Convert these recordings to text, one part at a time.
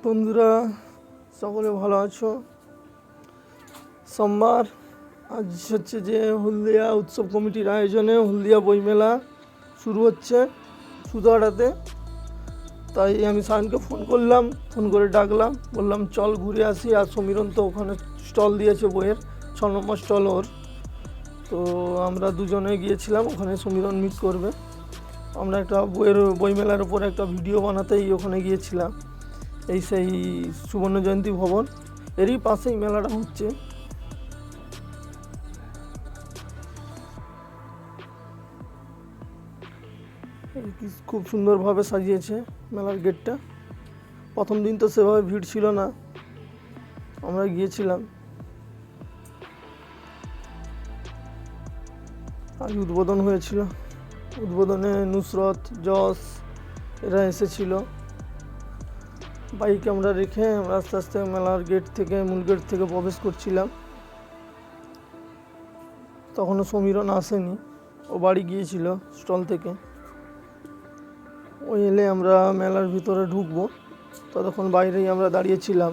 বন্ধুরা সকলে ভালো আছো। সোমবার আজ হচ্ছে যে হলদিয়া উৎসব কমিটির আয়োজনে হলদিয়া বইমেলা শুরু হচ্ছে সুদাড়াতে। তাই আমি সায়নকে ফোন করলাম, ফোন করে ডাকলাম, বললাম চল ঘুরে আসি। আর সমীরণ তো ওখানে স্টল দিয়েছে বইয়ের, 6 নম্বর স্টল ওর। তো আমরা দুজনে গিয়েছিলাম, ওখানে সমীরণ মিট করবে। আমরা একটা বইমেলার উপর একটা ভিডিও বানাতেই ওখানে গিয়েছিলাম। এই সেই সুবর্ণ জয়ন্তী ভবন এরই পাশেই মেলাটা হচ্ছে। খুব সুন্দরভাবে সাজিয়েছে মেলার গেটটা। প্রথম দিন তো সেভাবে ভিড় ছিল না, আমরা গিয়েছিলাম। আজ উদ্বোধন হয়েছিল, উদ্বোধনে নুসরত, জস এরা এসেছিল। বাইক আমরা রেখে আমরা আস্তে আস্তে মেলার গেট থেকে, মূল গেট থেকে প্রবেশ করছিলাম। তখনও সমীরণ আসেনি, ও বাড়ি গিয়েছিল স্টল থেকে। ওই এলে আমরা মেলার ভিতরে ঢুকবো, ততক্ষণ বাইরেই আমরা দাঁড়িয়েছিলাম।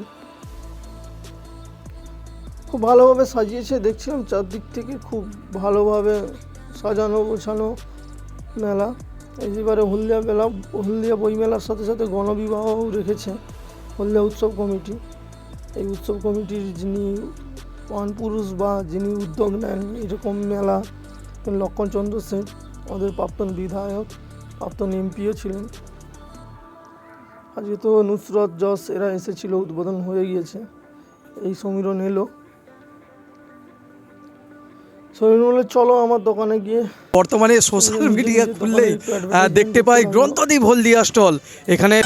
খুব ভালোভাবে সাজিয়েছে, দেখছিলাম চারদিক থেকে খুব ভালোভাবে সাজানো গোছানো মেলা। এবারে হলদিয়া বইমেলার সাথে সাথে গণবিবাহও রেখেছে হলদিয়া উৎসব কমিটি। এই উৎসব কমিটির যিনি পুরুষ বা যিনি উদ্যোগ নেন এরকম মেলা, লক্ষণচন্দ্র সেন, আমাদের প্রাক্তন বিধায়ক, প্রাক্তন এমপিও ছিলেন। আজকে তো নুসরত, জস এরা এসেছিল, উদ্বোধন হয়ে গিয়েছে। এই সমীরণ এলো, চলো আমার দোকানে গিয়ে। বর্তমানে সোশ্যাল মিডিয়া খুললেই দেখতে পাই গ্রন্থদ্বীপ হলদিয়া স্টল। এখানে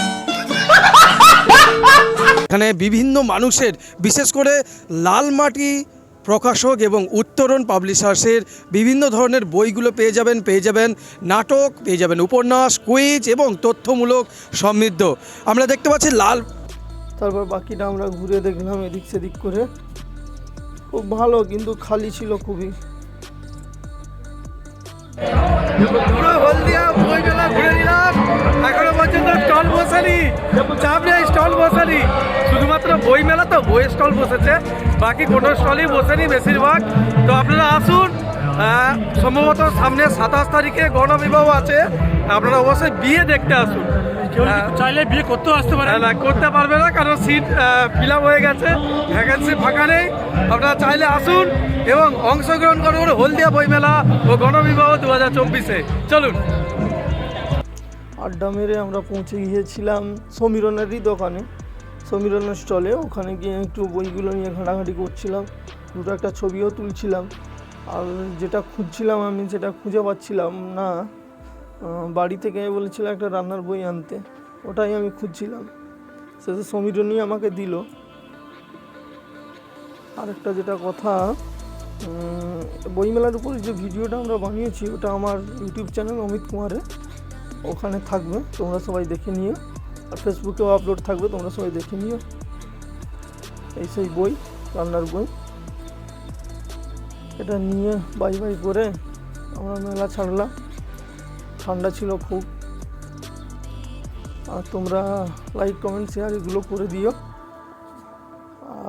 বিভিন্ন মানুষের, বিশেষ করে লালমাটি প্রকাশক এবং উত্তরণ পাবলিশার্সের বিভিন্ন ধরনের বইগুলো পেয়ে যাবেন নাটক পেয়ে যাবেন, উপন্যাস, কুইজ এবং তথ্যমূলক সমৃদ্ধ। আমরা দেখতে পাচ্ছি তারপর বাকিটা আমরা ঘুরে দেখলাম এদিক সেদিক করে। খুব ভালো, কিন্তু খালি ছিল খুবই। পুরো হলদিয়া বই মেলা ঘুরে নিলাম, এখনো পর্যন্ত স্টল বসানি, চাপ নেই স্টল বসানি। শুধুমাত্র বই মেলা তো বই স্টল বসেছে, বাকি কোনো স্টলই বসেনি বেশিরভাগ। তো আপনারা আসুন, সম্ভবত সামনে 27 তারিখে গণবিবাহ আছে, আপনারা অবশ্যই বিয়ে দেখতে আসুন। চাইলে বিয়ে করতেও আসতে পারে না, করতে পারবে না, কারণ সিট ফিল আপ হয়ে গেছে, ভ্যাকেন্সি ফাঁকা নেই। আপনারা চাইলে আসুন এবং অংশগ্রহণ করুন হলদিয়া বইমেলা ও গণবিবাহ 2024-এ। চলুন। আড্ডা মেরে আমরা পৌঁছে গিয়েছিলাম সমীরণেরই দোকানে, সমীরণের স্টলে। ওখানে গিয়ে একটু বইগুলো নিয়ে ঘাঁটাঘাঁটি করছিলাম, দুটো একটা ছবিও তুলছিলাম। আর যেটা খুঁজছিলাম আমি, সেটা খুঁজে পাচ্ছিলাম না। বাড়ি থেকে বলেছিল একটা রান্নার বই আনতে, ওটাই আমি খুঁজছিলাম। শেষে সমীরণই আমাকে দিল। আরেকটা যেটা কথা, বইমেলার উপর যে ভিডিওটা আমরা বানিয়েছি ওটা আমার ইউটিউব চ্যানেল অমিত কুমারে, ওখানে থাকবে, তোমরা সবাই দেখে নিও। আর ফেসবুকেও আপলোড থাকবে, তোমরা সবাই দেখে নিও। এই সেই বই, রান্নার বই। এটা নিয়ে বাই করে আমরা মেলা ছাড়লাম। ঠান্ডা ছিল খুব। আর তোমরা লাইক, কমেন্ট, শেয়ার এগুলো করে দিও।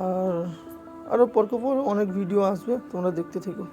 আর আরও পরপর অনেক ভিডিও আসবে, তোমরা দেখতে থেকো।